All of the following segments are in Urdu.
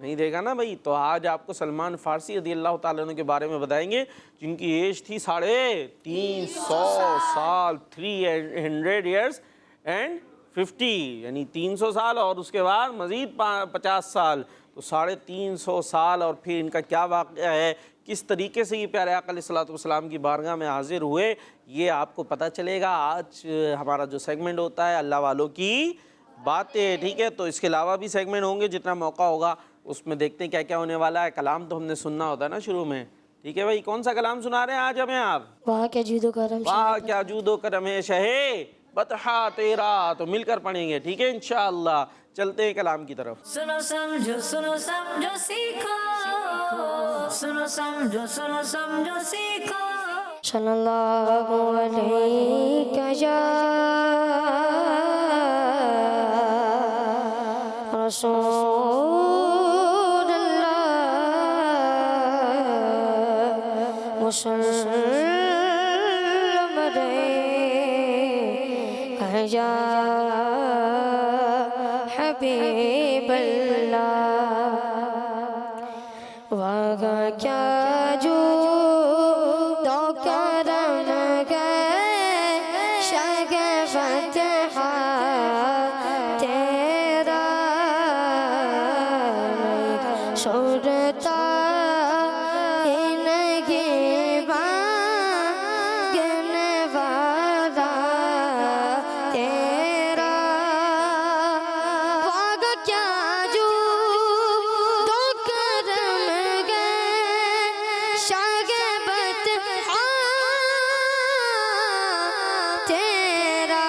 نہیں دیکھا نا بھائی. تو آج آپ کو سلمان فارسی رضی اللہ تعالیٰ عنہ کے بارے میں بتائیں گے جن کی ایج تھی 350 سال, 300 years and 50, یعنی 300 سال اور اس کے بعد مزید 50 سال. تو 350 سال اور پھر ان کا کیا واقعہ ہے, کس طریقے سے یہ پیارے آقا علیہ الصلوۃ والسلام کی بارگاہ میں حاضر ہوئے, یہ آپ کو پتہ چلے گا. آج ہمارا جو سیگمنٹ ہوتا ہے اللہ والوں کی باتیں, ٹھیک ہے, تو اس کے علاوہ بھی سیگمنٹ ہوں گے جتنا موقع ہوگا اس میں دیکھتے ہیں کیا کیا ہونے والا ہے. کلام تو ہم نے سننا ہوتا ہے نا شروع میں, ٹھیک ہے بھائی. کون سا کلام سنا رہے ہیں آج ہمیں آپ؟ وہاں کیا جود و کرم واہ کیا جود و کرم ہے شہے بطحا تیرا. تو مل کر پڑھیں گے, ٹھیک ہے انشاءاللہ. چلتے ہیں کلام کی طرف. سنو سمجھو سیکھو, سنو سمجھو سیکھو. صلی اللہ علیہ یا رسول اللہ وسلم علیہ یا حبیب اللہ. وہاں کیا جو دو کرم گئے شگفت تیرا سرتا نہیں مانگنے والا تیرا. وہاں کیا جو دو کرم گئے شگفت تیرا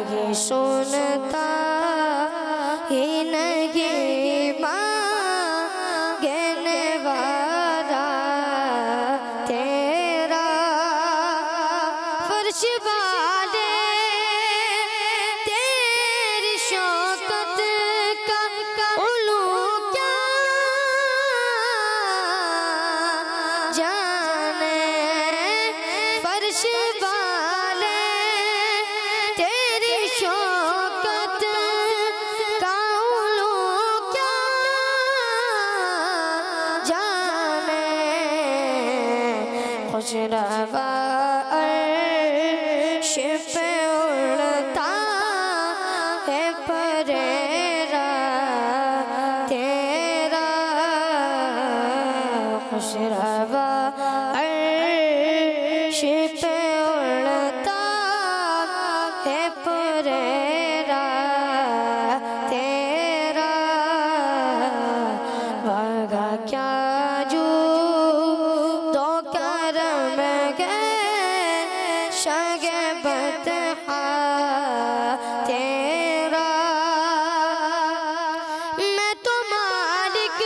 نہیں سنتا ہی نہیں مانگنے والا تیرا. فرش والے تیری شوکت کا علو کیا جانے. فرش والے تیری شوکت کا علو کیا جانے. خوش روا عرش پہ اڑتا ہے پریرا تیرا. خوش روا عرش پہ اڑتا ہے پریرا تیرا. وہاں کیا جو دو کرم گئے شگفت تیرا. میں تو مالک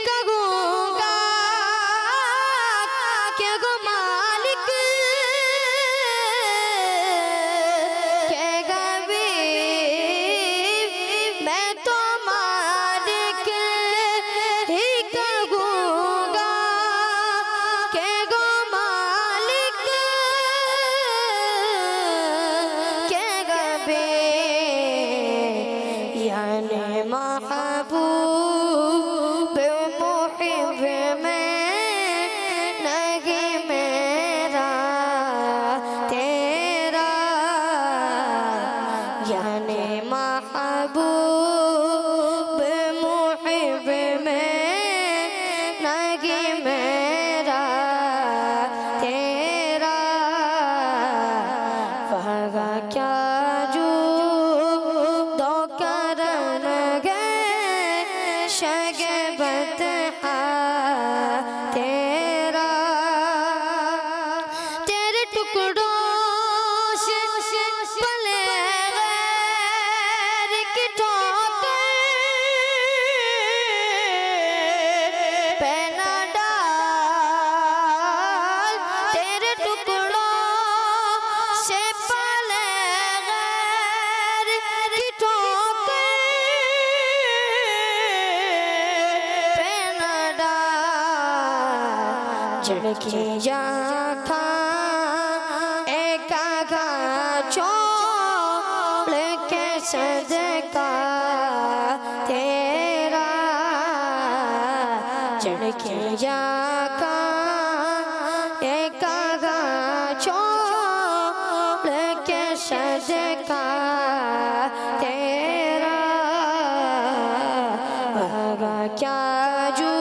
کا گوں گا کہ گو مالک کہ گا بھی. میں تو مالک ہی کا گوں گا کہ گو مالک کہ گا بھی. یعنی محبوب محب میں نہیں میرا تیرا. یعنی محبوب محب میں نہیں میرا تیرا. وہاں کیا جو دو کرم گئے شگفت تیرا. تیرے ٹکڑوں سے پلے غیر کی ٹھوکر پہ نہ ڈال. تیرے ٹکڑوں سے پلے غیر کی ٹھوکر پہ نہ ڈال. جھڑکی آنکھاں ایک آگا چھوڑ کے صدقہ تیرا چڑھ کے جا ایک چھوڑ کے صدقہ تیرا بھاگا کیا جو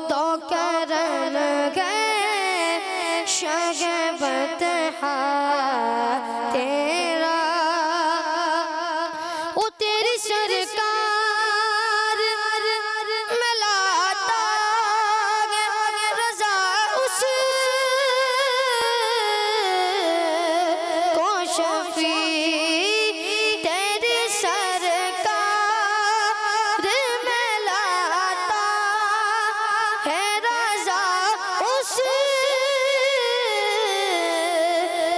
تو کرن گئے شگبت تیرا او تیری سرکار ملاتا رضا اس کو شفیع تیری سرکار ملاتا ہے رضا اس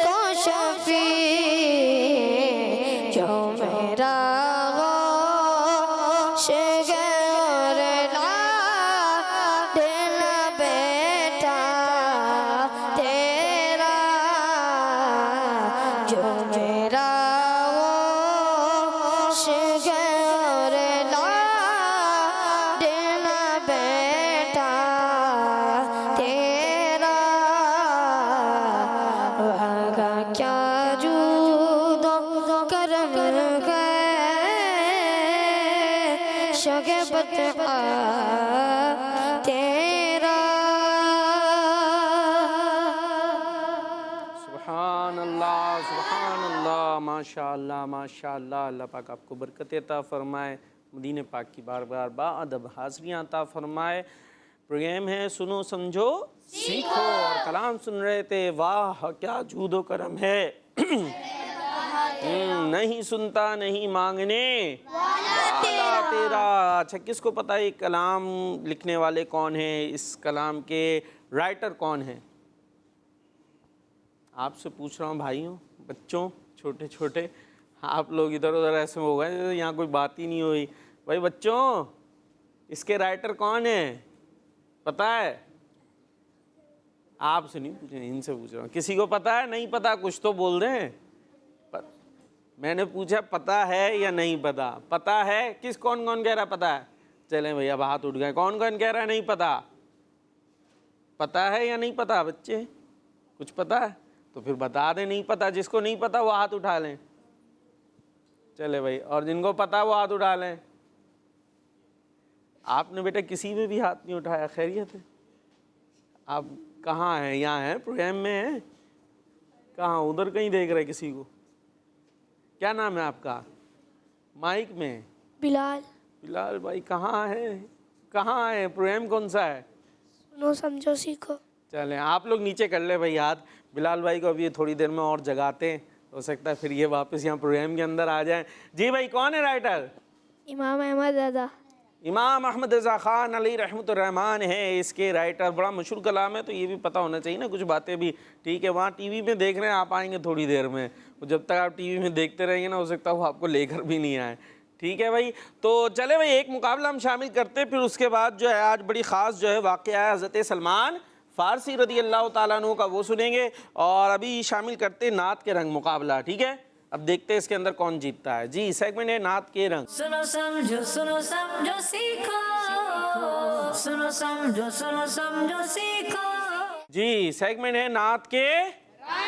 کو شفیع جو میرا غوث غور لا دینا بیٹا تیرا جو میرا غوث غور لا دینا بیٹا تیرا بھاگا کیا جود و کرم گئے شگبت تیرا سبحان اللہ ماشاء اللہ اللہ پاک آپ کو برکت عطا فرمائے، مدینہ پاک کی بار بار با ادب حاضریاں عطا فرمائے۔ پروگرام ہے سنو سمجھو سیکھو، اور کلام سن رہے تھے واہ کیا جود و کرم ہے، نہیں سنتا نہیں مانگنے والا تیرا۔ اچھا کس کو پتہ ہے یہ کلام لکھنے والے کون ہیں، اس کلام کے رائٹر کون ہیں؟ آپ سے پوچھ رہا ہوں بھائیوں، بچوں، چھوٹے چھوٹے، آپ لوگ ادھر ادھر ایسے ہو گئے یہاں کوئی بات ہی نہیں ہوئی۔ بھائی بچوں، اس کے رائٹر کون ہیں پتہ ہے؟ آپ سے نہیں پوچھ رہا، ان سے پوچھ رہا ہوں۔ کسی کو پتہ ہے؟ نہیں پتہ کچھ تو بول دیں۔ میں نے پوچھا پتہ ہے یا نہیں پتہ؟ پتہ ہے کس کون کہہ رہا پتہ ہے؟ چلیں بھئی اب ہاتھ اٹھ گئے، کون کہہ رہا ہے نہیں پتہ؟ پتہ ہے یا نہیں پتہ بچے؟ کچھ پتہ ہے تو پھر بتا دیں، نہیں پتہ جس کو نہیں پتہ وہ ہاتھ اٹھا لیں۔ چلے بھائی، اور جن کو پتہ وہ ہاتھ اٹھا لیں۔ آپ نے بیٹا کسی میں بھی ہاتھ نہیں اٹھایا، خیریت ہے؟ آپ کہاں ہیں؟ یہاں ہیں پروگرام میں ہیں؟ کہاں ادھر کہیں دیکھ رہے کسی کو؟ کیا نام ہے آپ کا؟ مائک میں بلال بلال بھائی کہاں ہے؟ کہاں ہے؟ پروگرام کون سا ہے؟ سنو سمجھو سیکھو۔ چلیں آپ لوگ نیچے کر لیں بھائی ہاتھ۔ بلال بھائی کو ابھی تھوڑی دیر میں اور جگاتے ہیں، ہو سکتا ہے پھر یہ واپس یہاں پروگرام کے اندر آ جائیں۔ جی بھائی کون ہے رائٹر؟ امام احمد رضا۔ امام احمد رضا خان علی رحمۃ الرحمن ہے اس کے رائٹر۔ بڑا مشہور کلام ہے تو یہ بھی پتہ ہونا چاہیے نا کچھ باتیں بھی، ٹھیک ہے؟ وہاں ٹی وی میں دیکھ رہے ہیں، آپ آئیں گے تھوڑی دیر میں، جب تک آپ ٹی وی میں دیکھتے رہیں گے نا ہو سکتا ہے وہ آپ کو لے کر بھی نہیں آئے، ٹھیک ہے بھائی؟ تو چلے بھائی ایک مقابلہ ہم شامل کرتے، پھر اس کے بعد جو ہے آج بڑی خاص جو ہے واقعہ ہے حضرت سلمان فارسی رضی اللہ تعالیٰ عنہ کا، وہ سنیں گے، اور ابھی شامل کرتے نعت کے رنگ مقابلہ، ٹھیک ہے؟ اب دیکھتے ہیں اس کے اندر کون جیتتا ہے۔ جی سیگمنٹ ہے نعت کے رنگ۔ سنو سمجھو سیکھو، سنو سمجھو سیکھو۔ جی سیگمنٹ ہے نعت کے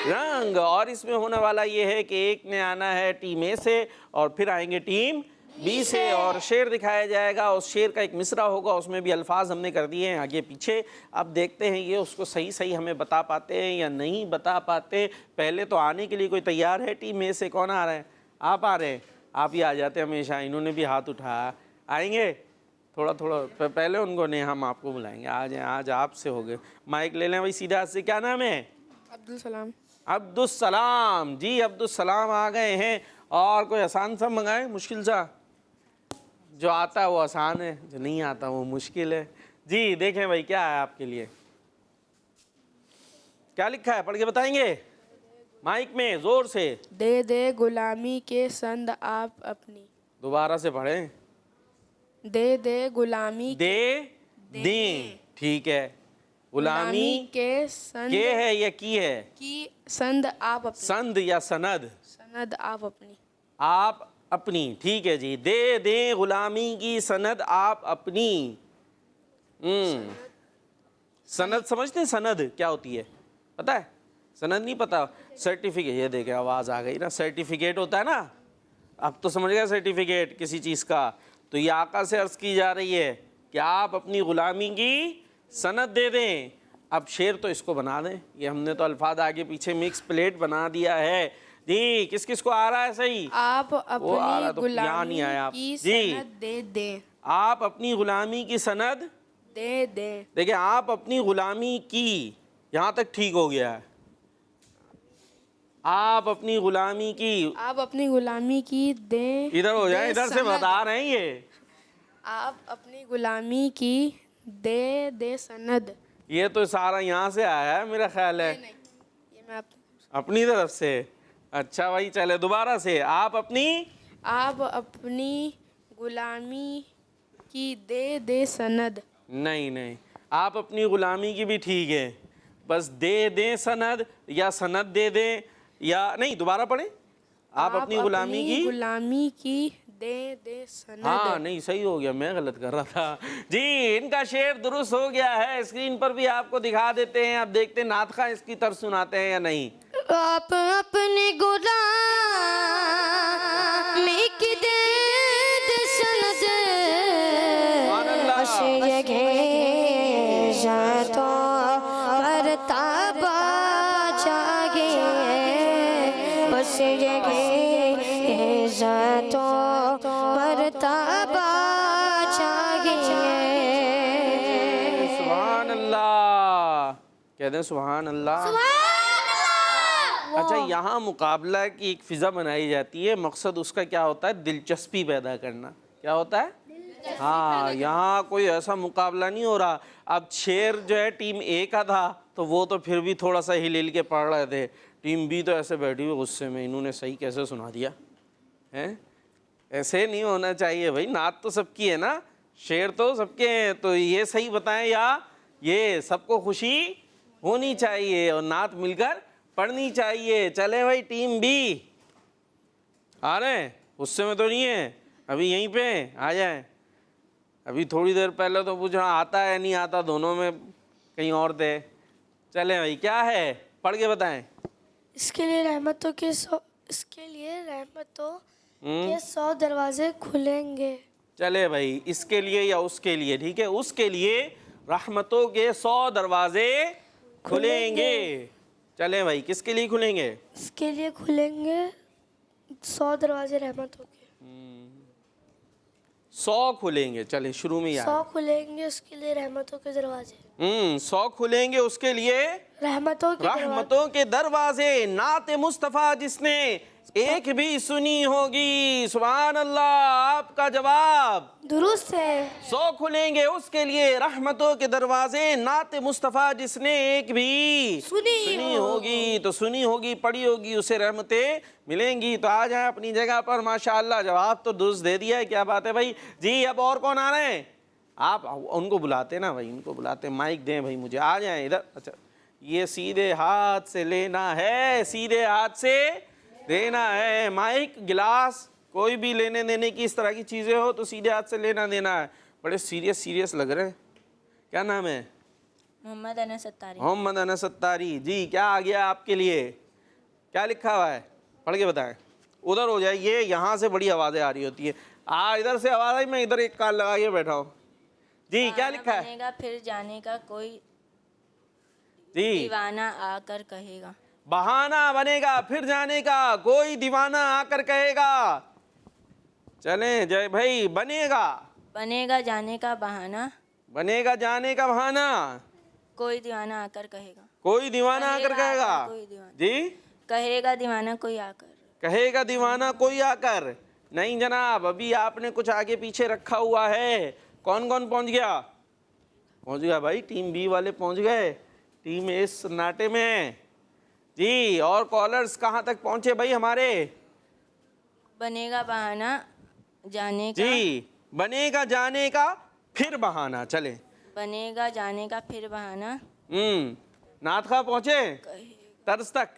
رنگ، اور اس میں ہونے والا یہ ہے کہ ایک نے آنا ہے ٹیم اے سے اور پھر آئیں گے ٹیم بی سے، اور شعر دکھایا جائے گا، اس شعر کا ایک مصرع ہوگا، اس میں بھی الفاظ ہم نے کر دیے ہیں آگے پیچھے۔ اب دیکھتے ہیں یہ اس کو صحیح ہمیں بتا پاتے ہیں یا نہیں بتا پاتے۔ پہلے تو آنے کے لیے کوئی تیار ہے ٹیم اے سے؟ کون آ رہے ہیں؟ آپ آ رہے ہیں؟ آپ ہی آ جاتے ہمیشہ، انہوں نے بھی ہاتھ اٹھایا۔ آئیں گے تھوڑا پہلے ان کو نہیں، ہم آپ کو بلائیں گے، آ جائیں، آج آپ سے ہو گئے۔ مائک لے لیں بھائی سیدھا ہاتھ سے۔ کیا نام ہے؟ عبدالسلام۔ عبدالسلام۔ جی عبدالسلام آ گئے ہیں، اور کوئی آسان سا منگائیں، مشکل سا؟ جو آتا ہے وہ آسان ہے، جو نہیں آتا وہ مشکل ہے۔ جی دیکھیں بھائی کیا ہے آپ کے لیے، کیا لکھا ہے؟ پڑھ کے بتائیں گے مائک میں زور سے۔ دے دے غلامی کے سند آپ اپنی۔ دوبارہ سے پڑھیں۔ دے دے غلامی دے دیں، ٹھیک ہے۔ غلامی کے سند کے ہے یا کی ہے؟ کی سند آپ اپنی۔ سند یا سند؟ سند آپ اپنی۔ آپ اپنی، ٹھیک ہے جی. دے دیں غلامی کی سند آپ اپنی. سند سمجھتے ہیں؟ سند کیا ہوتی ہے پتہ ہے؟ سند نہیں پتہ؟ سرٹیفکیٹ. یہ دیکھیں آواز آ گئی نا. سرٹیفکیٹ ہوتا ہے نا. اب تو سمجھ گیا سرٹیفکیٹ کسی چیز کا. تو یہ آقا سے عرض کی جا رہی ہے کہ آپ اپنی غلامی کی سند دے دیں. اب شعر تو اس کو بنا دیں. یہ ہم نے تو الفاظ آگے پیچھے مکس پلیٹ بنا دیا ہے جی. کس کس کو آ رہا ہے صحیح؟ آپ وہ آ رہا اپنی تو یہاں نہیں غلامی آیا آپ کی جی. سند دے دیں. آپ اپنی غلامی کی سند دے دیں. دیکھیں آپ اپنی غلامی کی، یہاں تک ٹھیک ہو گیا ہے. آپ اپنی غلامی کی، آپ اپنی غلامی کی دیں. ادھر ہو جائیں، دے ادھر سے سند. بتا رہے ہیں یہ. آپ اپنی غلامی کی دے سند. یہ تو سارا یہاں سے آیا ہے میرا خیال ہے، یہ میں اپنی طرف سے. اچھا بھائی چلے دوبارہ سے. آپ اپنی غلامی کی دے سند. نہیں آپ اپنی غلامی کی بھی ٹھیک ہے، بس دے دیں سند یا سند دے دیں یا نہیں. دوبارہ پڑھیں. آپ اپنی غلامی کی دے سند. ہاں نہیں صحیح ہو گیا، میں غلط کر رہا تھا جی. ان کا شعر درست ہو گیا ہے. اسکرین پر بھی آپ کو دکھا دیتے ہیں. اب دیکھتے ہیں نعت خواں اس کی طرز سناتے ہیں یا نہیں. آپ اپنی غلامی کی دے سند. سبحان اللہ. اس جگہ تو پرتاب جاگے. اس جگہ تو پرتاب جاگے. سبحان اللہ. کہہ دیں سبحان اللہ. اچھا یہاں مقابلہ کی ایک فضا بنائی جاتی ہے. مقصد اس کا کیا ہوتا ہے؟ دلچسپی پیدا کرنا. کیا ہوتا ہے؟ ہاں یہاں کوئی ایسا مقابلہ نہیں ہو رہا. اب شعر جو ہے ٹیم اے کا تھا تو وہ تو پھر بھی تھوڑا سا ہل کے پڑھ رہے تھے. ٹیم بی تو ایسے بیٹھی ہوئی غصے میں، انہوں نے صحیح کیسے سنا دیا ہیں؟ ایسے نہیں ہونا چاہیے بھائی. نعت تو سب کی ہے نا، شعر تو سب کے ہیں. تو یہ صحیح بتائیں یا یہ؟ سب کو خوشی ہونی چاہیے اور نعت مل کر پڑھنی چاہیے. چلے بھائی ٹیم بی آ رہے ہیں؟ غصے میں تو نہیں ہے؟ ابھی یہیں پہ آ جائیں. ابھی تھوڑی دیر پہلے تو پوچھا آتا ہے نہیں آتا، دونوں میں کہیں اور تھے. چلیں بھائی کیا ہے پڑھ کے بتائیں. اس کے لیے رحمتوں کے 100 دروازے کھلیں گے. چلے بھائی اس کے لیے یا اس کے لیے؟ ٹھیک ہے، اس کے لیے رحمتوں کے 100 دروازے کھلیں گے. چلیں بھائی کس کے لیے کھلیں گے؟ اس کے لیے کھلیں گے 100 دروازے رحمتوں کے. 100 کھلیں گے. چلے شروع میں 100 کھلیں گے اس کے لیے رحمتوں کے دروازے. 100 کھلیں گے اس کے لیے رحمتوں کے دروازے. نعت مصطفیٰ جس نے ایک بھی سنی ہوگی، سبحان اللہ. آپ کا جواب درست ہے. 100 کھلیں گے اس کے لیے رحمتوں کے دروازے. نعت مصطفیٰ جس نے ایک بھی سنی ہوگی تو سنی ہوگی، پڑھی ہوگی، اسے رحمتیں ملیں گی. تو آ جائیں اپنی جگہ پر. ماشاءاللہ جواب تو درست دے دیا ہے. کیا بات ہے بھائی جی. اب اور کون آ رہے ہیں؟ آپ ان کو بلاتے نا بھائی، ان کو بلاتے. مائک دیں بھائی مجھے. آ جائیں ادھر. اچھا یہ سیدھے ہاتھ سے لینا ہے، سیدھے ہاتھ سے دینا ہے. مائک، گلاس، کوئی بھی لینے دینے کی اس طرح کی چیزیں ہو تو سیدھے ہاتھ سے لینا دینا ہے. بڑے سیریس لگ رہے ہیں. کیا نام ہے؟ محمد انس ستاری. محمد انس ستاری جی. کیا آ گیا آپ کے لیے؟ کیا لکھا ہوا ہے؟ پڑھ کے بتائیں. ادھر ہو جائیے، یہاں سے بڑی آوازیں آ رہی ہوتی ہیں. ادھر سے آواز آئی، میں ادھر ایک کان لگا کے بیٹھا ہوں جی. کیا لکھا ہے؟ بنے گا پھر جانے کا کوئی جی دیوانہ آ کر کہے گا. بہانہ بنے گا پھر جانے کا کوئی دیوانہ آ کر کہے گا. چلیں جے بھائی. بنے گا جانے کا بہانہ، بنے گا جانے کا بہانہ، کوئی دیوانہ آ کر کہے گا. کوئی دیوانہ آ کر کہے گا. کوئی دیوانہ جی کہے گا دیوانہ کوئی آ کر. کہے گا دیوانہ کوئی آ کر. نہیں جناب، ابھی آپ نے کچھ آگے پیچھے رکھا ہوا ہے. کون کون پہنچ گیا؟ پہنچ گیا بھائی. ٹیم بی والے پہنچ گئے، ٹیم اے سناٹے میں جی. اور کالرز کہاں تک پہنچے بھائی ہمارے؟ بنے گا بہانہ جانے کا. جی بنے گا جانے کا پھر بہانہ. چلیں بنے گا جانے کا پھر بہانہ. نعت خواں پہنچے طرز تک.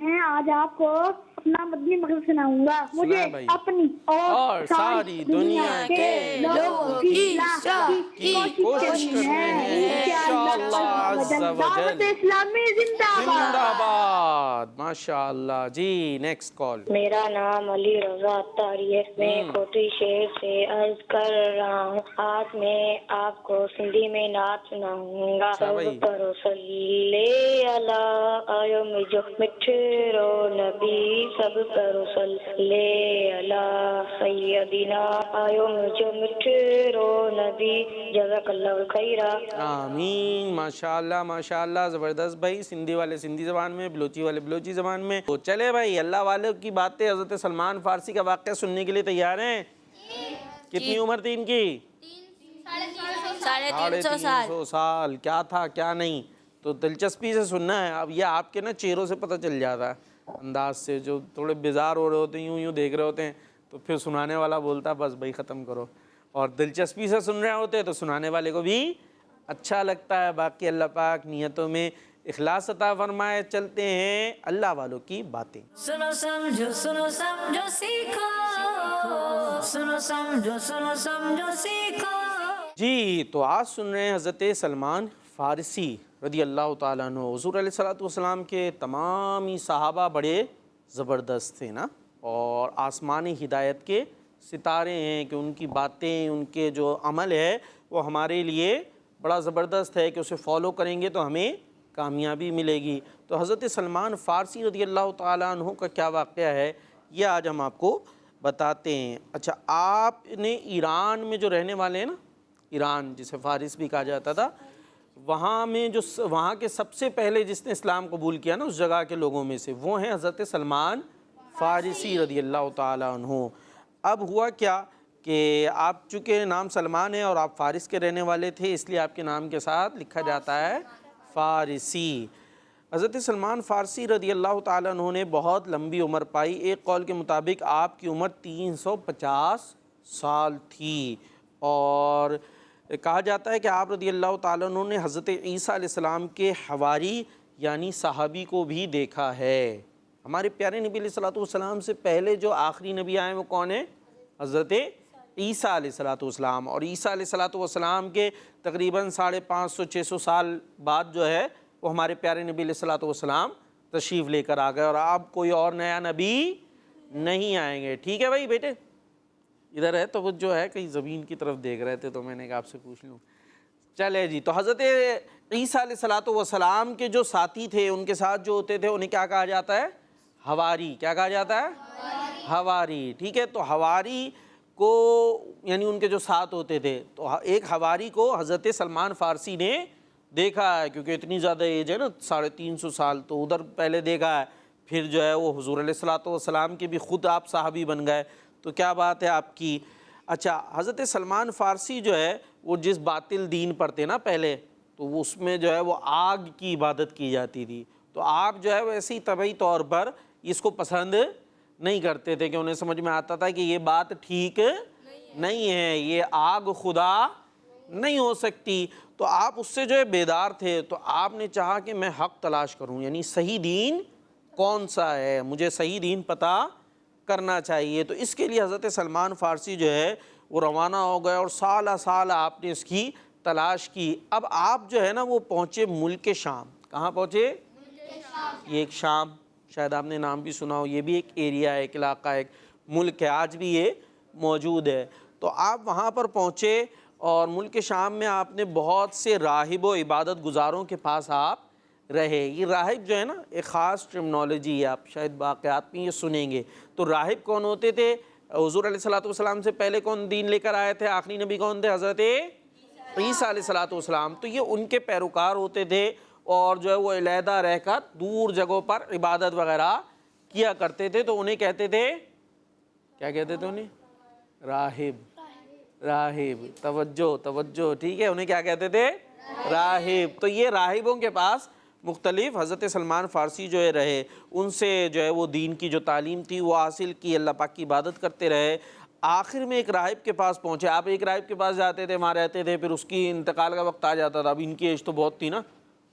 میں آج آپ کو اپنا مدنی مقصد سناؤں گا. مجھے سنائے بھائی. اپنی اور ساری دنیا کے لوگوں کی اصلاح کی کوشش کرنی ہے انشاءاللہ عز و دعوت جل. اسلامی زندہ باد. زندہ باد. ماشاءاللہ. جی نیکسٹ کال. میرا نام علی رضا اتاری ہے. میں کوٹھی شہر سے عرض کر رہا ہوں. آج میں آپ کو سندھی میں نعت سناؤں گا. اچھا بھائی. سب کرو صلی علی آیو مجھو مٹھیرو نبی. سب کرو صلی علی سیدنا آیو مجھو مٹھیرو نبی. جزاک اللہ خیرہ. آمین. ماشاءاللہ ماشاءاللہ. زبردست بھائی. سندھی والے سندھی زبان میں، بلوچی والے بلوچی زبان میں. تو چلے بھائی، اللہ والوں کی باتیں. حضرت سلمان فارسی کا واقعہ سننے کے لیے تیار ہیں؟ کتنی عمر تھی ان کی؟ 350 سال. 350 سال. کیا تھا کیا نہیں، تو دلچسپی سے سننا ہے. اب یہ آپ کے نا چہروں سے پتہ چل جاتا ہے، انداز سے. جو تھوڑے بیزار ہو رہے ہوتے ہیں، یوں دیکھ رہے ہوتے ہیں، تو پھر سنانے والا بولتا ہے بس بھائی ختم کرو. اور دلچسپی سے سن رہے ہوتے ہیں تو سنانے والے کو بھی اچھا لگتا ہے. باقی اللہ پاک نیتوں میں اخلاص عطا فرمائے. چلتے ہیں اللہ والوں کی باتیں. سنو سمجھو سیکھو. سنو سمجھو سیکھو. جی تو آج سن رہے ہیں حضرت سلمان فارسی رضی اللہ تعالیٰ عنہ. حضور علیہ الصلوۃ والسلام کے تمام ہی صحابہ بڑے زبردست تھے نا، اور آسمانی ہدایت کے ستارے ہیں کہ ان کی باتیں، ان کے جو عمل ہے وہ ہمارے لیے بڑا زبردست ہے کہ اسے فالو کریں گے تو ہمیں کامیابی ملے گی. تو حضرت سلمان فارسی رضی اللہ تعالیٰ عنہ کا کیا واقعہ ہے یہ آج ہم آپ کو بتاتے ہیں. اچھا، آپ نے ایران میں جو رہنے والے ہیں نا، ایران جسے فارس بھی کہا جاتا تھا، وہاں میں جو وہاں کے سب سے پہلے جس نے اسلام قبول کیا نا اس جگہ کے لوگوں میں سے، وہ ہیں حضرت سلمان فارسی رضی اللہ تعالیٰ عنہ. اب ہوا کیا کہ آپ چونکہ نام سلمان ہے اور آپ فارس کے رہنے والے تھے، اس لیے آپ کے نام کے ساتھ لکھا جاتا ہے فارسی. حضرت سلمان فارسی رضی اللہ تعالیٰ عنہ نے بہت لمبی عمر پائی. ایک قول کے مطابق آپ کی عمر 350 سال تھی، اور کہا جاتا ہے کہ آپ رضی اللہ تعالیٰ عنہ نے حضرت عیسیٰ علیہ السلام کے حواری یعنی صحابی کو بھی دیکھا ہے. ہمارے پیارے نبی علیہ الصلوۃ والسلام سے پہلے جو آخری نبی آئے وہ کون ہیں؟ حضرت عیسیٰ علیہ الصلوۃ والسلام. اور عیسیٰ علیہ الصلوۃ والسلام کے تقریباً 550-600 سال بعد جو ہے وہ ہمارے پیارے نبی علیہ الصلوۃ والسلام تشریف لے کر آ گئے، اور اب کوئی اور نیا نبی نہیں آئیں گے. ٹھیک ہے بھائی بیٹے، ادھر ہے تو وہ جو ہے کہیں زمین کی طرف دیکھ رہے تھے تو میں نے کہا آپ سے پوچھ لوں. چلے جی، تو حضرت عیسیٰ علیہ الصلوۃ والسلام کے جو ساتھی تھے، ان کے ساتھ جو ہوتے تھے انہیں کیا کہا جاتا ہے؟ حواری. کیا کہا جاتا ہے؟ حواری. ٹھیک ہے، تو حواری کو یعنی ان کے جو ساتھ ہوتے تھے، تو ایک حواری کو حضرت سلمان فارسی نے دیکھا ہے، کیونکہ اتنی زیادہ ایج ہے نا 350 سال، تو ادھر پہلے دیکھا ہے. پھر جو ہے وہ حضور علیہ الصلوۃ والسلام کے بھی خود آپ صحابی بن گئے. تو کیا بات ہے آپ کی. اچھا، حضرت سلمان فارسی جو ہے وہ جس باطل دین پر تھے نا پہلے، تو وہ اس میں جو ہے وہ آگ کی عبادت کی جاتی تھی. تو آپ جو ہے وہ ایسے ہی طبعی طور پر اس کو پسند نہیں کرتے تھے، کہ انہیں سمجھ میں آتا تھا کہ یہ بات ٹھیک نہیں ہے، یہ آگ خدا نہیں ہو سکتی. تو آپ اس سے جو ہے بیدار تھے، تو آپ نے چاہا کہ میں حق تلاش کروں، یعنی صحیح دین کون سا ہے، مجھے صحیح دین پتہ کرنا چاہیے. تو اس کے لیے حضرت سلمان فارسی جو ہے وہ روانہ ہو گئے، اور سالہ سال آپ نے اس کی تلاش کی. اب آپ جو ہے نا وہ پہنچے ملک شام. کہاں پہنچے؟ یہ ایک شام، شاید آپ نے نام بھی سنا ہو، یہ بھی ایک ایریا ہے، ایک علاقہ، ایک ملک ہے، آج بھی یہ موجود ہے. تو آپ وہاں پر پہنچے، اور ملک شام میں آپ نے بہت سے راہب و عبادت گزاروں کے پاس آپ رہے. یہ راہب جو ہے نا ایک خاص ٹرمنالوجی ہے، آپ شاید واقعات میں یہ سنیں گے. تو راہب کون ہوتے تھے؟ حضور علیہ الصلوۃ والسلام سے پہلے کون دین لے کر آئے تھے؟ آخری نبی کون تھے؟ حضرت عیسیٰ علیہ الصلوۃ والسلام. تو یہ ان کے پیروکار ہوتے تھے، اور جو ہے وہ علیحدہ رہ کر دور جگہوں پر عبادت وغیرہ کیا کرتے تھے. تو انہیں کہتے تھے، کیا کہتے تھے انہیں؟ راہب. راہب. توجہ. ٹھیک ہے، انہیں کیا کہتے تھے؟ راہب. تو یہ راہبوں کے پاس مختلف حضرت سلمان فارسی جو ہے رہے، ان سے جو ہے وہ دین کی جو تعلیم تھی وہ حاصل کی، اللہ پاک کی عبادت کرتے رہے. آخر میں ایک راہب کے پاس پہنچے. آپ ایک راہب کے پاس جاتے تھے، وہاں رہتے تھے، پھر اس کی انتقال کا وقت آ جاتا تھا. اب ان کی ایج تو بہت تھی نا،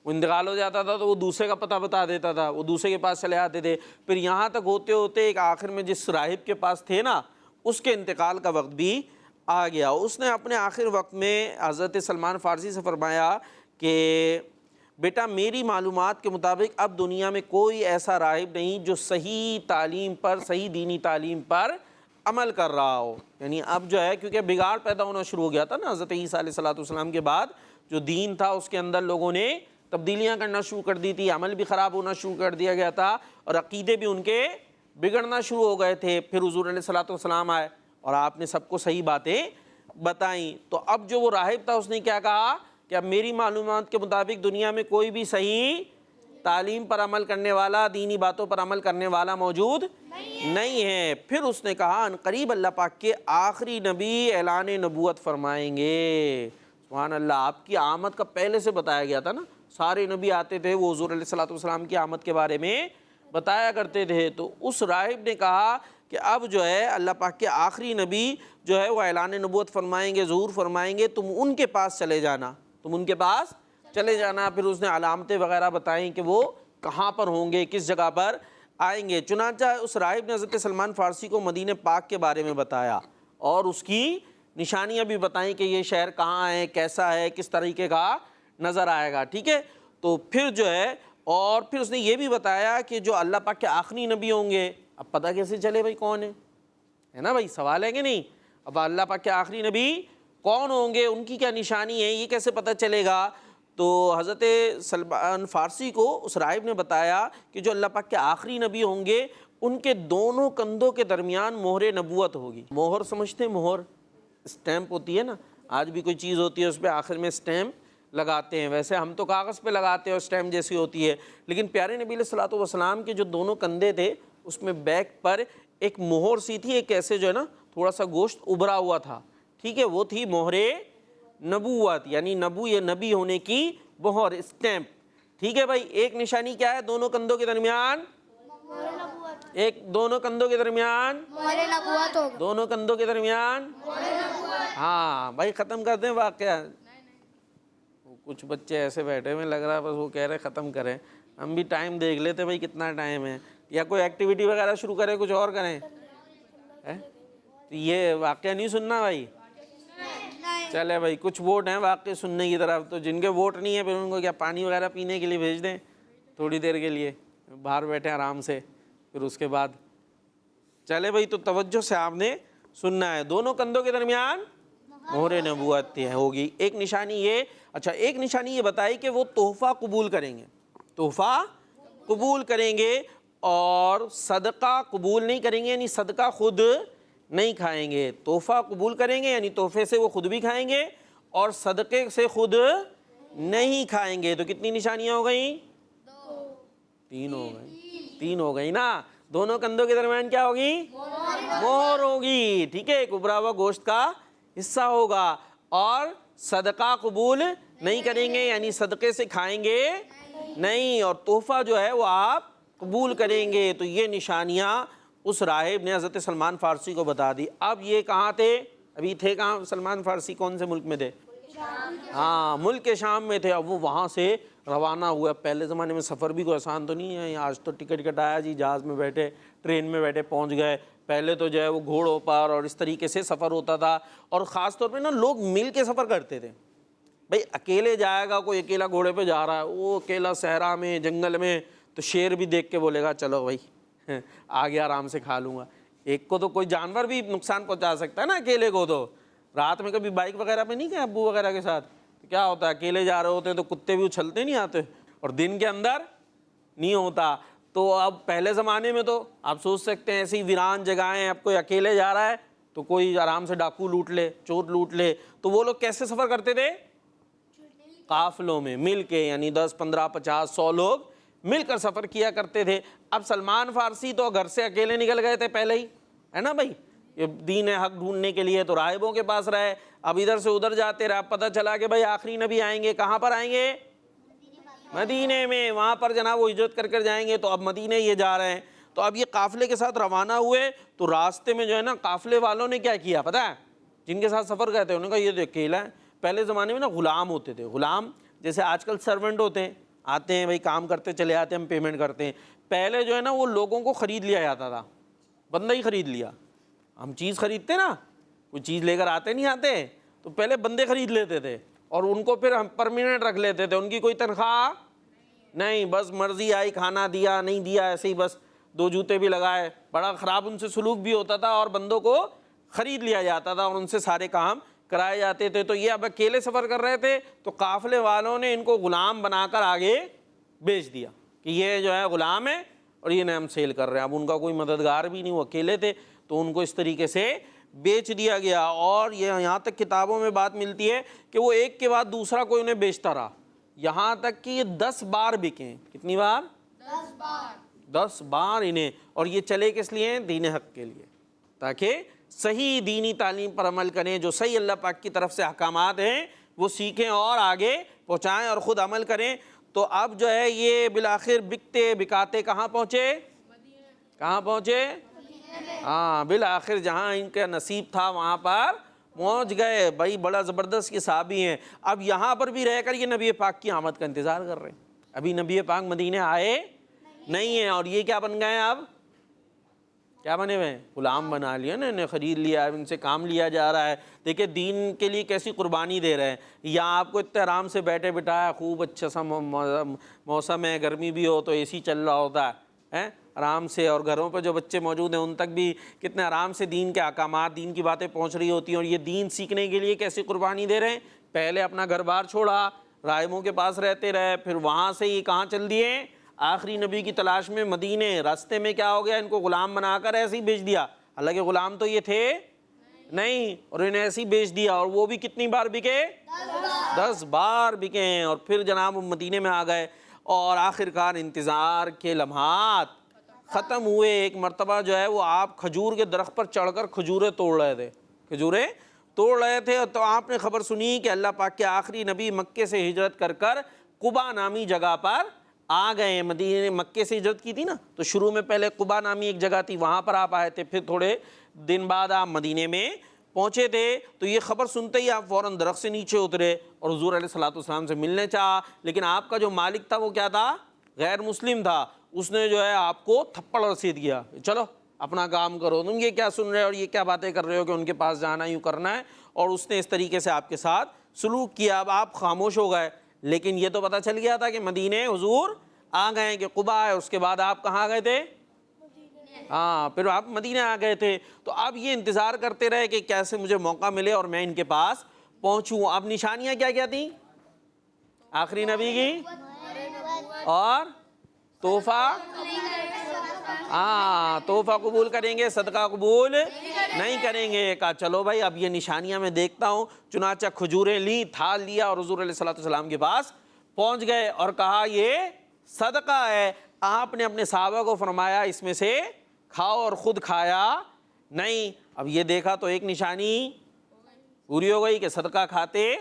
وہ انتقال ہو جاتا تھا تو وہ دوسرے کا پتہ بتا دیتا تھا, وہ دوسرے کے پاس چلے آتے تھے. پھر یہاں تک ہوتے ہوتے ایک آخر میں جس راہب کے پاس تھے نا, اس کے انتقال کا وقت بھی آ گیا. اس نے اپنے آخر وقت میں حضرت سلمان فارسی سے فرمایا کہ بیٹا میری معلومات کے مطابق اب دنیا میں کوئی ایسا راہب نہیں جو صحیح تعلیم پر, صحیح دینی تعلیم پر عمل کر رہا ہو. یعنی اب جو ہے کیونکہ بگاڑ پیدا ہونا شروع ہو گیا تھا نا حضرت عیسیٰ علیہ السلام کے بعد, جو دین تھا اس کے اندر لوگوں نے تبدیلیاں کرنا شروع کر دی تھی, عمل بھی خراب ہونا شروع کر دیا گیا تھا اور عقیدے بھی ان کے بگڑنا شروع ہو گئے تھے. پھر حضور علیہ السلام آئے اور آپ نے سب کو صحیح باتیں بتائیں. تو اب جو وہ راہب تھا اس نے کیا کہا کہ اب میری معلومات کے مطابق دنیا میں کوئی بھی صحیح تعلیم پر عمل کرنے والا, دینی باتوں پر عمل کرنے والا موجود نہیں ہے. پھر اس نے کہا ان قریب اللہ پاک کے آخری نبی اعلان نبوت فرمائیں گے. سبحان اللہ, آپ کی آمد کا پہلے سے بتایا گیا تھا نا, سارے نبی آتے تھے وہ حضور علیہ السلام کی آمد کے بارے میں بتایا کرتے تھے. تو اس راہب نے کہا کہ اب جو ہے اللہ پاک کے آخری نبی جو ہے وہ اعلان نبوت فرمائیں گے, ظہور فرمائیں گے, تم ان کے پاس چلے جانا, تم ان کے پاس چلے جانا. پھر اس نے علامتیں وغیرہ بتائیں کہ وہ کہاں پر ہوں گے, کس جگہ پر آئیں گے. چنانچہ اس راہب نے حضرت سلمان فارسی کو مدینہ پاک کے بارے میں بتایا اور اس کی نشانیاں بھی بتائیں کہ یہ شہر کہاں ہے, کیسا ہے, کس طریقے کا نظر آئے گا. ٹھیک ہے, تو پھر جو ہے اور پھر اس نے یہ بھی بتایا کہ جو اللہ پاک کے آخری نبی ہوں گے, اب پتہ کیسے چلے بھائی کون ہے نا بھائی, سوال ہے کہ نہیں. اب اللہ پاک کے آخری نبی کون ہوں گے, ان کی کیا نشانی ہے, یہ کیسے پتہ چلے گا. تو حضرت سلمان فارسی کو اس راہب نے بتایا کہ جو اللہ پاک کے آخری نبی ہوں گے ان کے دونوں کندھوں کے درمیان مہر نبوت ہوگی. مہر سمجھتے ہیں, مہر اسٹیمپ ہوتی ہے نا, آج بھی کوئی چیز ہوتی ہے اس پہ آخر میں اسٹیمپ لگاتے ہیں. ویسے ہم تو کاغذ پہ لگاتے ہیں اور اسٹیمپ جیسی ہوتی ہے, لیکن پیارے نبی علیہ السلام کے جو دونوں کندھے تھے اس میں بیک پر ایک مہر سی تھی, ایک ایسے جو ہے نا تھوڑا سا گوشت ابھرا ہوا تھا. ٹھیک ہے, وہ تھی مہر نبوت, یعنی نبی ہونے کی مہر, اسٹیمپ. ٹھیک ہے بھائی, ایک نشانی کیا ہے دونوں کندھوں کے درمیان, دونوں کندھوں کے درمیان, دونوں کندھوں کے درمیان. ہاں بھائی ختم کر دیں واقعہ. کچھ بچے ایسے بیٹھے ہوئے لگ رہا ہے بس وہ کہہ رہے ختم کریں, ہم بھی ٹائم دیکھ لیتے بھائی کتنا ٹائم ہے, یا کوئی ایکٹیویٹی وغیرہ شروع کریں, کچھ اور کریں. یہ واقعہ نہیں سننا بھائی, چلے بھائی کچھ ووٹ ہیں واقعہ سننے کی طرف, تو جن کے ووٹ نہیں ہیں پھر ان کو کیا پانی وغیرہ پینے کے لیے بھیج دیں تھوڑی دیر کے لیے, باہر بیٹھیں آرام سے. پھر اس کے بعد چلے بھائی, تو توجہ سے آپ نے سننا ہے. دونوں کندھوں کے درمیان مہر نبوت ہوگی. ایک نشانی یہ, اچھا ایک نشانی یہ بتائی کہ وہ تحفہ قبول کریں گے, تحفہ قبول کریں گے اور صدقہ قبول نہیں کریں گے, یعنی صدقہ خود نہیں کھائیں گے. تحفہ قبول کریں گے یعنی تحفے سے وہ خود بھی کھائیں گے اور صدقے سے خود نہیں کھائیں گے. تو کتنی نشانیاں ہو گئیں, تین ہو گئی نا. دونوں کندھوں کے درمیان کیا ہوگی, مہر ہوگی. ٹھیک ہے, ایک ابھرا ہوا گوشت کا حصہ ہوگا اور صدقہ قبول نہیں کریں گے یعنی صدقے سے کھائیں گے نہیں, اور تحفہ جو ہے وہ آپ قبول کریں گے. تو یہ نشانیاں اس راہب نے حضرت سلمان فارسی کو بتا دی. اب یہ کہاں تھے, ابھی تھے کہاں سلمان فارسی, کون سے ملک میں تھے, ہاں ملک شام میں تھے. اب وہ وہاں سے روانہ ہوا. پہلے زمانے میں سفر بھی کوئی آسان تو نہیں ہے, آج تو ٹکٹ کٹایا جی, جہاز میں بیٹھے, ٹرین میں بیٹھے پہنچ گئے. پہلے تو جو ہے وہ گھوڑوں پر اور اس طریقے سے سفر ہوتا تھا, اور خاص طور پہ نا لوگ مل کے سفر کرتے تھے. بھائی اکیلے جائے گا, کوئی اکیلا گھوڑے پہ جا رہا ہے, وہ اکیلا صحرا میں جنگل میں, تو شیر بھی دیکھ کے بولے گا چلو بھائی آگے آرام سے کھا لوں گا. ایک کو تو کوئی جانور بھی نقصان پہنچا سکتا ہے نا اکیلے کو. تو رات میں کبھی بائک وغیرہ پہ نہیں گئے ابو وغیرہ کے ساتھ, کیا ہوتا ہے اکیلے جا رہے ہوتے ہیں تو کتے بھی اچھلتے نہیں آتے, اور دن کے اندر نہیں ہوتا. تو اب پہلے زمانے میں تو آپ سوچ سکتے ہیں ایسی ویران جگہیں, اب کوئی اکیلے جا رہا ہے تو کوئی آرام سے ڈاکو لوٹ لے, چور لوٹ لے. تو وہ لوگ کیسے سفر کرتے تھے, قافلوں میں مل کے, یعنی 10 15 50 100 لوگ مل کر سفر کیا کرتے تھے. اب سلمان فارسی تو گھر سے اکیلے نکل گئے تھے پہلے ہی, ہے نا بھائی, یہ دین حق ڈھونڈنے کے لیے, تو راہبوں کے پاس رہے. اب ادھر سے ادھر جاتے رہے, پتہ چلا کہ بھائی آخری نبی آئیں گے, کہاں پر آئیں گے, مدینے میں. وہاں پر جناب وہ ہجرت کر جائیں گے, تو اب مدینے یہ جا رہے ہیں. تو اب یہ قافلے کے ساتھ روانہ ہوئے, تو راستے میں جو ہے نا قافلے والوں نے کیا کیا پتہ ہے, جن کے ساتھ سفر کرتے ہیں انہوں نے کہا یہ تو اکیلا ہے. پہلے زمانے میں نا غلام ہوتے تھے, غلام جیسے آج کل سرونٹ ہوتے ہیں, آتے ہیں بھائی کام کرتے چلے آتے ہیں, ہم پیمنٹ کرتے ہیں. پہلے جو ہے نا وہ لوگوں کو خرید لیا جاتا تھا, بندہ ہی خرید لیا. ہم چیز خریدتے نا, کوئی چیز لے کر آتے نہیں آتے, تو پہلے بندے خرید لیتے تھے اور ان کو پھر ہم پرماننٹ رکھ لیتے تھے, ان کی کوئی تنخواہ نہیں, بس مرضی آئی کھانا دیا نہیں دیا ایسے ہی, بس 2 جوتے بھی لگائے. بڑا خراب ان سے سلوک بھی ہوتا تھا اور بندوں کو خرید لیا جاتا تھا اور ان سے سارے کام کرائے جاتے تھے. تو یہ اب اکیلے سفر کر رہے تھے تو قافلے والوں نے ان کو غلام بنا کر آگے بیچ دیا کہ یہ جو ہے غلام ہے اور یہ ہم سیل کر رہے ہیں. اب ان کا کوئی مددگار بھی نہیں, وہ اکیلے تھے, تو ان کو اس طریقے سے بیچ دیا گیا. اور یہ یہاں تک کتابوں میں بات ملتی ہے کہ وہ ایک کے بعد دوسرا کوئی انہیں بیچتا رہا, یہاں تک کہ یہ 10 بار بکیں. کتنی بار؟ 10 بار انہیں. اور یہ چلے کس لیے؟ دین حق کے لیے, تاکہ صحیح دینی تعلیم پر عمل کریں, جو صحیح اللہ پاک کی طرف سے احکامات ہیں وہ سیکھیں اور آگے پہنچائیں اور خود عمل کریں. تو اب جو ہے یہ بالآخر بکتے بکاتے کہاں پہنچے؟ کہاں پہنچے؟ ہاں, بالآخر جہاں ان کا نصیب تھا وہاں پر پہنچ گئے. بھائی بڑا زبردست یہ صحابی ہیں. اب یہاں پر بھی رہ کر یہ نبی پاک کی آمد کا انتظار کر رہے ہیں. ابھی نبی پاک مدینے آئے نہیں ہیں, اور یہ کیا بن گئے ہیں؟ اب کیا بنے ہوئے ہیں؟ غلام بنا لیا نا, انہیں خرید لیا, ان سے کام لیا جا رہا ہے. دیکھیں دین کے لیے کیسی قربانی دے رہے ہیں. یہاں آپ کو اتنے آرام سے بیٹھے بٹھایا, خوب اچھا سا موسم ہے, گرمی بھی ہو تو اے سی چل رہا ہوتا ہے آرام سے, اور گھروں پہ جو بچے موجود ہیں ان تک بھی کتنے آرام سے دین کے احکامات, دین کی باتیں پہنچ رہی ہوتی ہیں. اور یہ دین سیکھنے کے لیے کیسی قربانی دے رہے ہیں. پہلے اپنا گھر بار چھوڑا, راہبوں کے پاس رہتے رہے, پھر وہاں سے یہ کہاں چل دیے؟ آخری نبی کی تلاش میں مدینے. راستے میں کیا ہو گیا؟ ان کو غلام بنا کر ایسے ہی بیچ دیا, حالانکہ غلام تو یہ تھے نہیں, اور انہیں ایسے ہی بیچ دیا. اور وہ بھی کتنی بار بکے؟ 10 بار بکے. اور پھر جناب مدینے میں آ گئے, اور آخرکار انتظار کے لمحات ختم ہوئے. ایک مرتبہ جو ہے وہ آپ کھجور کے درخت پر چڑھ کر کھجوریں توڑ رہے تھے, کھجوریں توڑ رہے تھے, تو آپ نے خبر سنی کہ اللہ پاک کے آخری نبی مکے سے ہجرت کر کر قبا نامی جگہ پر آ گئے. مدینے مکے سے ہجرت کی تھی نا, تو شروع میں پہلے قبا نامی ایک جگہ تھی, وہاں پر آپ آئے تھے, پھر تھوڑے دن بعد آپ مدینے میں پہنچے تھے. تو یہ خبر سنتے ہی آپ فوراً درخت سے نیچے اترے اور حضور علیہ الصلوۃ والسلام سے ملنے چاہا. لیکن آپ کا جو مالک تھا وہ کیا تھا؟ غیر مسلم تھا. اس نے جو ہے آپ کو تھپڑ رسید کیا, چلو اپنا کام کرو, تم یہ کیا سن رہے ہو اور یہ کیا باتیں کر رہے ہو کہ ان کے پاس جانا یوں کرنا ہے. اور اس نے اس طریقے سے آپ کے ساتھ سلوک کیا. اب آپ خاموش ہو گئے, لیکن یہ تو پتہ چل گیا تھا کہ مدینے حضور آ گئے, کہ قبا ہے. اس کے بعد آپ کہاں گئے تھے؟ ہاں, پھر آپ مدینے آ گئے تھے. تو اب یہ انتظار کرتے رہے کہ کیسے مجھے موقع ملے اور میں ان کے پاس پہنچوں. اب نشانیاں کیا کیا تھیں آخری نبی کی؟ اور تحفہ, ہاں تحفہ قبول کریں گے, صدقہ قبول نہیں کریں گے. کہا چلو بھائی اب یہ نشانیاں میں دیکھتا ہوں. چنانچہ کھجوریں لی, تھال لیا, اور حضور علیہ الصلوۃ والسلام کے پاس پہنچ گئے اور کہا یہ صدقہ ہے. آپ نے اپنے صحابہ کو فرمایا اس میں سے کھاؤ, اور خود کھایا نہیں. اب یہ دیکھا تو ایک نشانی پوری ہو گئی کہ صدقہ کھاتے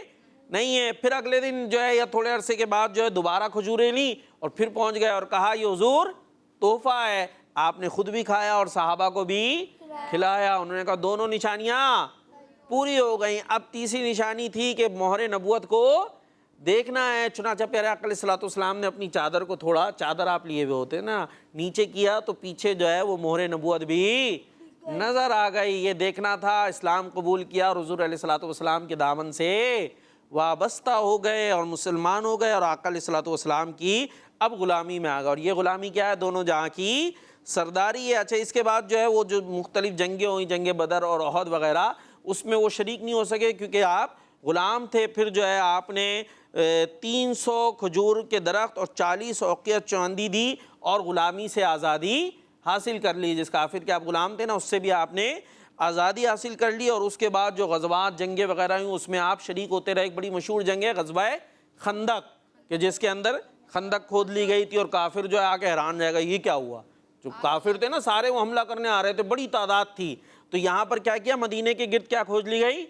نہیں ہے. پھر اگلے دن جو ہے یا تھوڑے عرصے کے بعد جو ہے دوبارہ کھجوریں لیں اور پھر پہنچ گئے اور کہا یہ حضور تحفہ ہے. آپ نے خود بھی کھایا اور صحابہ کو بھی کھلایا. انہوں نے کہا دونوں نشانیاں پوری ہو گئیں. اب تیسری نشانی تھی کہ مہر نبوت کو دیکھنا ہے. چنانچہ پیارے آقا علیہ الصلوۃ والسلام نے اپنی چادر کو تھوڑا, چادر آپ لیے ہوئے ہوتے نا, نیچے کیا تو پیچھے جو ہے وہ مہر نبوت بھی نظر آ گئی. یہ دیکھنا تھا. اسلام قبول کیا اور حضور علیہ الصلوۃ والسلام کے دامن سے وابستہ ہو گئے اور مسلمان ہو گئے, اور آقا علیہ الصلوۃ والسلام کی اب غلامی میں آ گئے. اور یہ غلامی کیا ہے؟ دونوں جہاں کی سرداری ہے. اچھا, اس کے بعد جو ہے وہ جو مختلف جنگیں ہوئیں, جنگ بدر اور احد وغیرہ, اس میں وہ شریک نہیں ہو سکے کیونکہ آپ غلام تھے. پھر جو ہے آپ نے 300 کھجور کے درخت اور 40 اوقیت چاندی دی اور غلامی سے آزادی حاصل کر لی. جس کافر کے آپ غلام تھے نا, اس سے بھی آپ نے آزادی حاصل کر لی. اور اس کے بعد جو غزوات جنگیں وغیرہ ہوئیں اس میں آپ شریک ہوتے رہے. ایک بڑی مشہور جنگ ہے غزوہ خندق, کہ جس کے اندر خندق کھود لی گئی تھی, اور کافر جو ہے آ کے حیران رہے گا یہ کیا ہوا. جو کافر تھے نا سارے وہ حملہ کرنے آ رہے تھے, بڑی تعداد تھی. تو یہاں پر کیا کیا؟ مدینے کے گرد کیا کھود لی گئی؟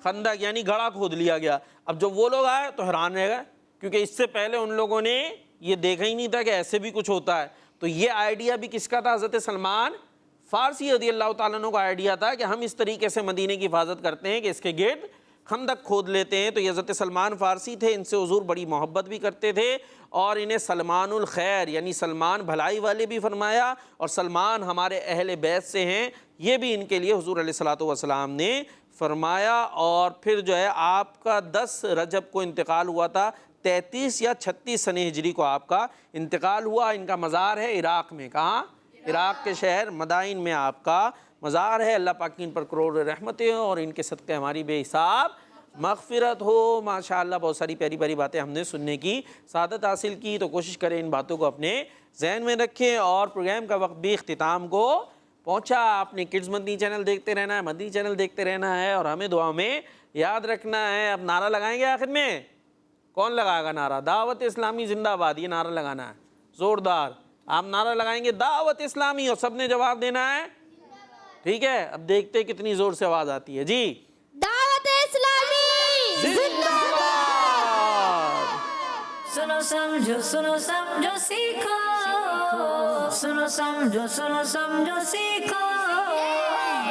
خندق, یعنی گڑھا کھود لیا گیا. اب جب وہ لوگ آئے تو حیران رہ گئے, کیونکہ اس سے پہلے ان لوگوں نے یہ دیکھا ہی نہیں تھا کہ ایسے بھی کچھ ہوتا ہے. تو یہ آئیڈیا بھی کس کا تھا؟ حضرت سلمان فارسی رضی اللہ تعالیٰ عنہ کا آئیڈیا تھا کہ ہم اس طریقے سے مدینے کی حفاظت کرتے ہیں کہ اس کے گرد خندق کھود لیتے ہیں تو یہ حضرت سلمان فارسی تھے، ان سے حضور بڑی محبت بھی کرتے تھے اور انہیں سلمان الخیر یعنی سلمان بھلائی والے بھی فرمایا، اور سلمان ہمارے اہل بیت سے ہیں یہ بھی ان کے لیے حضور علیہ الصلوۃ والسلام نے فرمایا۔ اور پھر جو ہے آپ کا 10 رجب کو انتقال ہوا تھا، 33 یا 36 سنہ ہجری کو آپ کا انتقال ہوا۔ ان کا مزار ہے عراق میں، کہاں؟ عراق کے شہر مدائن میں آپ کا مزار ہے۔ اللہ پاک ان پر کروڑ رحمتیں ہوں اور ان کے صدقے ہماری بے حساب مغفرت ہو۔ ماشاءاللہ بہت ساری پیاری پیاری باتیں ہم نے سننے کی سعادت حاصل کی، تو کوشش کریں ان باتوں کو اپنے ذہن میں رکھیں۔ اور پروگرام کا وقت بھی اختتام کو پہنچا۔ آپ نے کڈز مدنی چینل دیکھتے رہنا ہے، مدنی چینل دیکھتے رہنا ہے اور ہمیں دعا میں یاد رکھنا ہے۔ اب نعرہ لگائیں گے آخر میں، کون لگائے گا نعرہ؟ دعوت اسلامی زندہ آباد، یہ نعرہ لگانا ہے زوردار۔ آپ نعرہ لگائیں گے دعوت اسلامی اور سب نے جواب دینا ہے، ٹھیک ہے؟ اب دیکھتے ہیں کتنی زور سے آواز آتی ہے جی۔ دعوت اسلامی زندہ باد۔ سنو سمجھو سیکھو، سنو سمجھو سیکھو،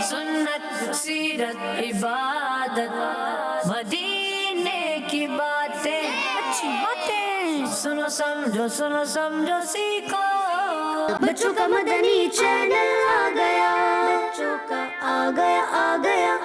سنت سیرت عبادت مدینے کی باتیں، اچھی باتیں، سنو سمجھو سیکھو۔ بچوں کا مدنی چینل آ گیا، بچوں کا آ گیا